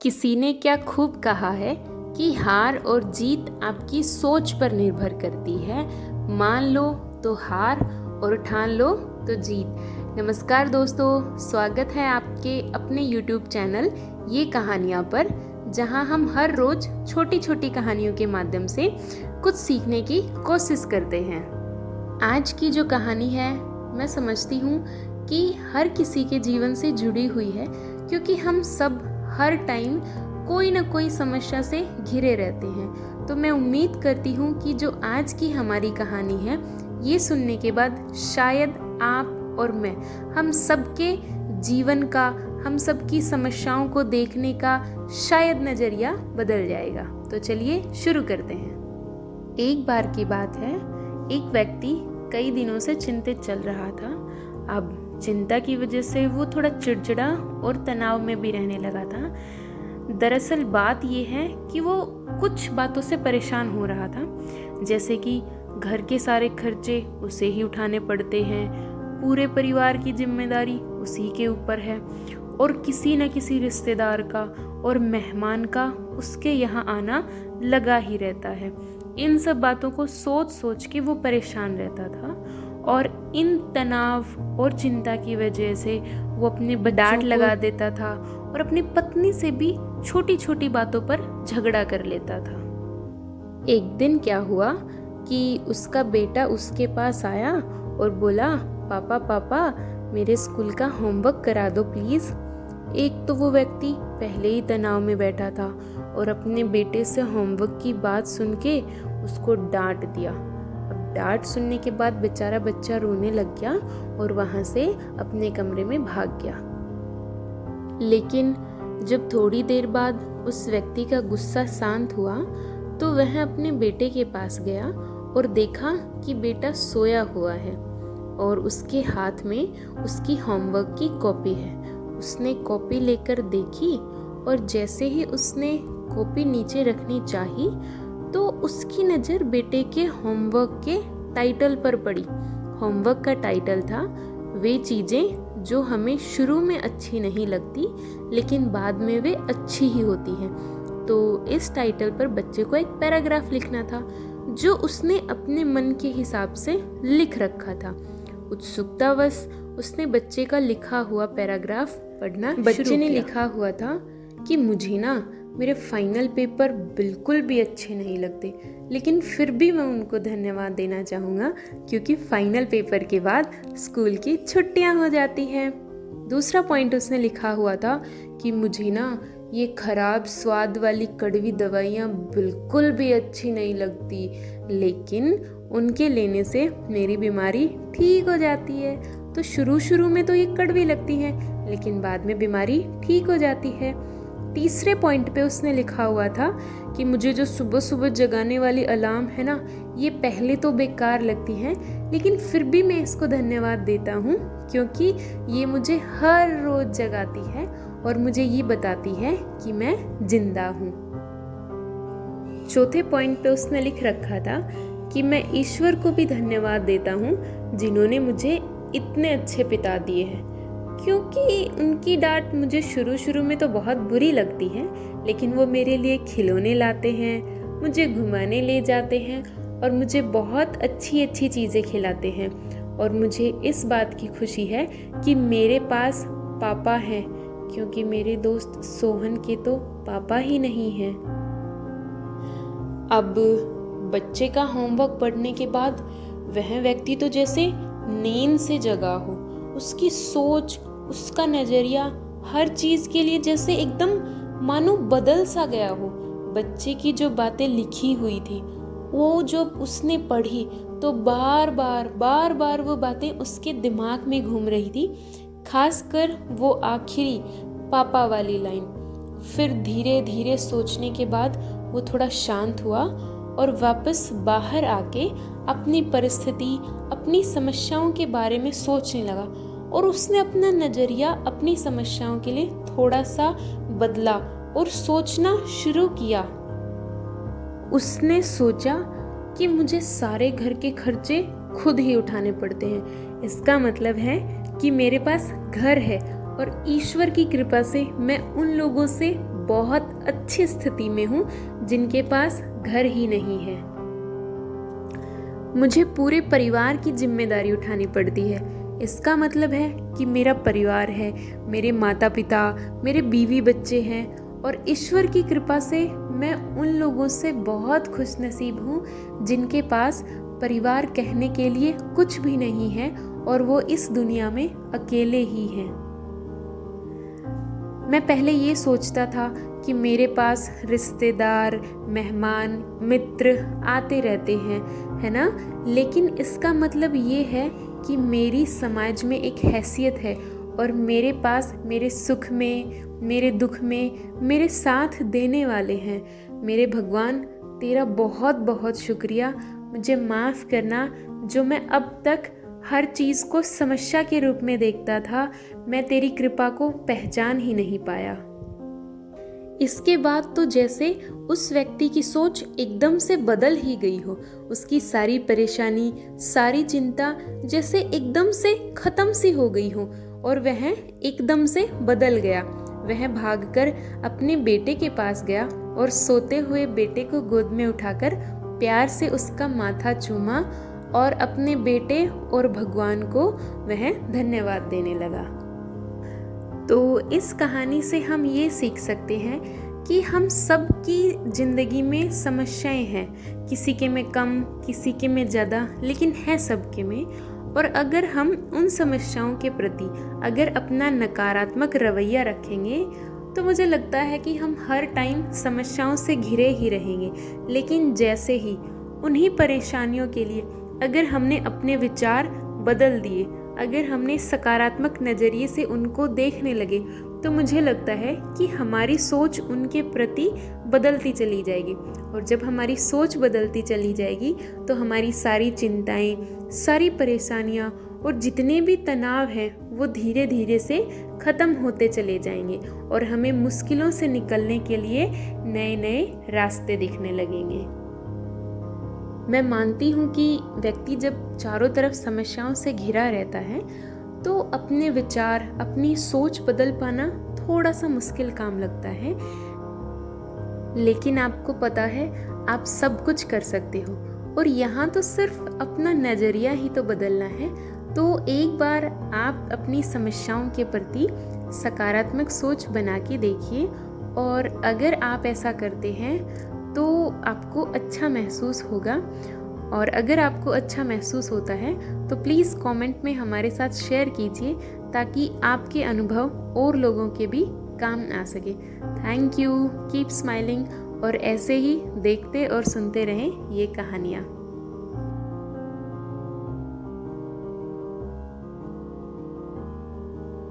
किसी ने क्या खूब कहा है कि हार और जीत आपकी सोच पर निर्भर करती है। मान लो तो हार और ठान लो तो जीत। नमस्कार दोस्तों, स्वागत है आपके अपने YouTube चैनल ये कहानियाँ पर, जहाँ हम हर रोज़ छोटी छोटी कहानियों के माध्यम से कुछ सीखने की कोशिश करते हैं। आज की जो कहानी है मैं समझती हूँ कि हर किसी के जीवन से जुड़ी हुई है, क्योंकि हम सब हर टाइम कोई ना कोई समस्या से घिरे रहते हैं। तो मैं उम्मीद करती हूँ कि जो आज की हमारी कहानी है, ये सुनने के बाद शायद आप और मैं, हम सबके जीवन का, हम सबकी समस्याओं को देखने का शायद नज़रिया बदल जाएगा। तो चलिए शुरू करते हैं। एक बार की बात है, एक व्यक्ति कई दिनों से चिंतित चल रहा था। अब चिंता की वजह से वो थोड़ा चिड़चिड़ा और तनाव में भी रहने लगा था। दरअसल बात ये है कि वो कुछ बातों से परेशान हो रहा था, जैसे कि घर के सारे खर्चे उसे ही उठाने पड़ते हैं, पूरे परिवार की जिम्मेदारी उसी के ऊपर है, और किसी न किसी रिश्तेदार का और मेहमान का उसके यहाँ आना लगा ही रहता है। इन सब बातों को सोच सोच के वो परेशान रहता था, और इन तनाव और चिंता की वजह से वो अपने डांट लगा देता था और अपनी पत्नी से भी छोटी छोटी बातों पर झगड़ा कर लेता था। एक दिन क्या हुआ कि उसका बेटा उसके पास आया और बोला, पापा पापा मेरे स्कूल का होमवर्क करा दो प्लीज़। एक तो वो व्यक्ति पहले ही तनाव में बैठा था और अपने बेटे से होमवर्क की बात सुन के उसको डांट दिया। अब डांट सुनने के बाद बेचारा बच्चा रोने लग गया और वहाँ से अपने कमरे में भाग गया। लेकिन जब थोड़ी देर बाद उस व्यक्ति का गुस्सा शांत हुआ, तो वह अपने बेटे के पास गया और देखा कि बेटा सोया हुआ है और उसके हाथ में उसकी होमवर्क की कॉपी है। उसने कॉपी लेकर देखी और जैसे ही उसने कॉपी नीचे रखनी चाही, तो उसकी नज़र बेटे के होमवर्क के टाइटल पर पड़ी। होमवर्क का टाइटल था, वे चीज़ें जो हमें शुरू में अच्छी नहीं लगती लेकिन बाद में वे अच्छी ही होती हैं। तो इस टाइटल पर बच्चे को एक पैराग्राफ लिखना था, जो उसने अपने मन के हिसाब से लिख रखा था। उत्सुकतावश उसने बच्चे का लिखा हुआ पैराग्राफ पढ़ना शुरू किया। बच्चे ने लिखा हुआ था कि मुझे ना मेरे फाइनल पेपर बिल्कुल भी अच्छे नहीं लगते, लेकिन फिर भी मैं उनको धन्यवाद देना चाहूँगा क्योंकि फाइनल पेपर के बाद स्कूल की छुट्टियाँ हो जाती हैं। दूसरा पॉइंट उसने लिखा हुआ था कि मुझे ना ये खराब स्वाद वाली कड़वी दवाइयाँ बिल्कुल भी अच्छी नहीं लगती, लेकिन उनके लेने से मेरी बीमारी ठीक हो जाती है। तो शुरू में तो ये कड़वी लगती हैं, लेकिन बाद में बीमारी ठीक हो जाती है। तीसरे पॉइंट पे उसने लिखा हुआ था कि मुझे जो सुबह सुबह जगाने वाली अलार्म है ना, ये पहले तो बेकार लगती है, लेकिन फिर भी मैं इसको धन्यवाद देता हूँ क्योंकि ये मुझे हर रोज़ जगाती है और मुझे ये बताती है कि मैं जिंदा हूँ। चौथे पॉइंट पे उसने लिख रखा था कि मैं ईश्वर को भी धन्यवाद देता हूँ जिन्होंने मुझे इतने अच्छे पिता दिए हैं, क्योंकि उनकी डांट मुझे शुरू में तो बहुत बुरी लगती है, लेकिन वो मेरे लिए खिलौने लाते हैं, मुझे घुमाने ले जाते हैं और मुझे बहुत अच्छी अच्छी चीज़ें खिलाते हैं। और मुझे इस बात की खुशी है कि मेरे पास पापा हैं, क्योंकि मेरे दोस्त सोहन के तो पापा ही नहीं हैं। अब बच्चे का होमवर्क पढ़ने के बाद वह व्यक्ति तो जैसे नींद से जगा हो, उसकी सोच, उसका नज़रिया हर चीज़ के लिए जैसे एकदम मानो बदल सा गया हो। बच्चे की जो बातें लिखी हुई थी, वो जब उसने पढ़ी तो बार बार वो बातें उसके दिमाग में घूम रही थी, खासकर वो आखिरी पापा वाली लाइन। फिर धीरे धीरे सोचने के बाद वो थोड़ा शांत हुआ और वापस बाहर आके अपनी परिस्थिति, अपनी समस्याओं के बारे में सोचने लगा, और उसने अपना नज़रिया अपनी समस्याओं के लिए थोड़ा सा बदला और सोचना शुरू किया। उसने सोचा कि मुझे सारे घर के खर्चे खुद ही उठाने पड़ते हैं, इसका मतलब है कि मेरे पास घर है और ईश्वर की कृपा से मैं उन लोगों से बहुत अच्छी स्थिति में हूँ जिनके पास घर ही नहीं है। मुझे पूरे परिवार की जिम्मेदारी उठानी पड़ती है। इसका मतलब है कि मेरा परिवार है, मेरे माता पिता, मेरे बीवी बच्चे हैं और ईश्वर की कृपा से मैं उन लोगों से बहुत खुशनसीब हूँ जिनके पास परिवार कहने के लिए कुछ भी नहीं है और वो इस दुनिया में अकेले ही हैं। मैं पहले ये सोचता था कि मेरे पास रिश्तेदार, मेहमान, मित्र आते रहते हैं, है ना, लेकिन इसका मतलब ये है कि मेरी समाज में एक हैसियत है और मेरे पास मेरे सुख में, मेरे दुख में मेरे साथ देने वाले हैं। मेरे भगवान, तेरा बहुत बहुत शुक्रिया। मुझे माफ़ करना जो मैं अब तक हर चीज़ को समस्या के रूप में देखता था, मैं तेरी कृपा को पहचान ही नहीं पाया। इसके बाद तो जैसे उस व्यक्ति की सोच एकदम से बदल ही गई हो। उसकी सारी परेशानी, सारी चिंता जैसे एकदम से ख़त्म सी हो गई हो और वह एकदम से बदल गया। वह भागकर अपने बेटे के पास गया और सोते हुए बेटे को गोद में उठाकर प्यार से उसका माथा चूमा और अपने बेटे और भगवान को वह धन्यवाद देने लगा। तो इस कहानी से हम ये सीख सकते हैं कि हम सब की ज़िंदगी में समस्याएं हैं, किसी के में कम, किसी के में ज़्यादा, लेकिन है सबके में। और अगर हम उन समस्याओं के प्रति अगर अपना नकारात्मक रवैया रखेंगे तो मुझे लगता है कि हम हर टाइम समस्याओं से घिरे ही रहेंगे। लेकिन जैसे ही उन्हीं परेशानियों के लिए अगर हमने अपने विचार बदल दिए, अगर हमने सकारात्मक नज़रिए से उनको देखने लगे, तो मुझे लगता है कि हमारी सोच उनके प्रति बदलती चली जाएगी। और जब हमारी सोच बदलती चली जाएगी तो हमारी सारी चिंताएं, सारी परेशानियां और जितने भी तनाव हैं वो धीरे धीरे से ख़त्म होते चले जाएंगे और हमें मुश्किलों से निकलने के लिए नए नए रास्ते दिखने लगेंगे। मैं मानती हूँ कि व्यक्ति जब चारों तरफ समस्याओं से घिरा रहता है तो अपने विचार, अपनी सोच बदल पाना थोड़ा सा मुश्किल काम लगता है। लेकिन आपको पता है आप सब कुछ कर सकते हो और यहाँ तो सिर्फ अपना नज़रिया ही तो बदलना है। तो एक बार आप अपनी समस्याओं के प्रति सकारात्मक सोच बना के देखिए और अगर आप ऐसा करते हैं तो आपको अच्छा महसूस होगा। और अगर आपको अच्छा महसूस होता है तो प्लीज़ कमेंट में हमारे साथ शेयर कीजिए ताकि आपके अनुभव और लोगों के भी काम आ सके। थैंक यू, कीप स्माइलिंग और ऐसे ही देखते और सुनते रहें ये कहानियाँ।